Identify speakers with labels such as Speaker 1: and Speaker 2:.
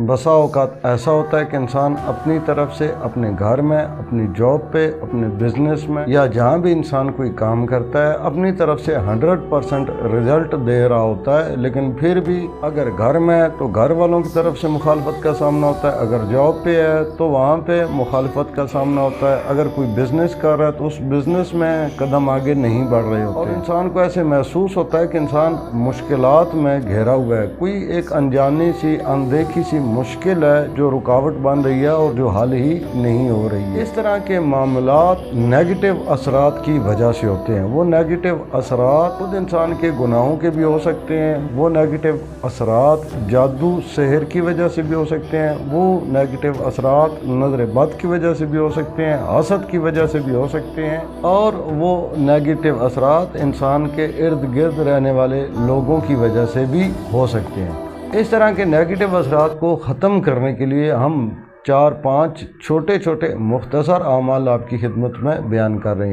Speaker 1: بسا اوقات ایسا ہوتا ہے کہ انسان اپنی طرف سے اپنے گھر میں، اپنی جاب پہ، اپنے بزنس میں یا جہاں بھی انسان کوئی کام کرتا ہے اپنی طرف سے 100% رزلٹ دے رہا ہوتا ہے، لیکن پھر بھی اگر گھر میں ہے تو گھر والوں کی طرف سے مخالفت کا سامنا ہوتا ہے، اگر جاب پہ ہے تو وہاں پہ مخالفت کا سامنا ہوتا ہے، اگر کوئی بزنس کر رہا ہے تو اس بزنس میں قدم آگے نہیں بڑھ رہے ہوتے اور انسان کو ایسے محسوس ہوتا ہے کہ انسان مشکلات میں گھیرا ہوا ہے، کوئی ایک انجانی سی اندیکھی سی مشکل ہے جو رکاوٹ بن رہی ہے اور جو حل ہی نہیں ہو رہی ہے۔ اس طرح کے معاملات نیگیٹو اثرات کی وجہ سے ہوتے ہیں۔ وہ نیگیٹو اثرات خود انسان کے گناہوں کے بھی ہو سکتے ہیں، وہ نیگیٹو اثرات جادو سحر کی وجہ سے بھی ہو سکتے ہیں، وہ نیگیٹو اثرات نظر بد کی وجہ سے بھی ہو سکتے ہیں، حسد کی وجہ سے بھی ہو سکتے ہیں، اور وہ نیگیٹو اثرات انسان کے ارد گرد رہنے والے لوگوں کی وجہ سے بھی ہو سکتے ہیں۔ اس طرح کے نیگیٹو اثرات کو ختم کرنے کے لیے ہم 4-5 چھوٹے چھوٹے مختصر اعمال آپ کی خدمت میں بیان کر رہے ہیں۔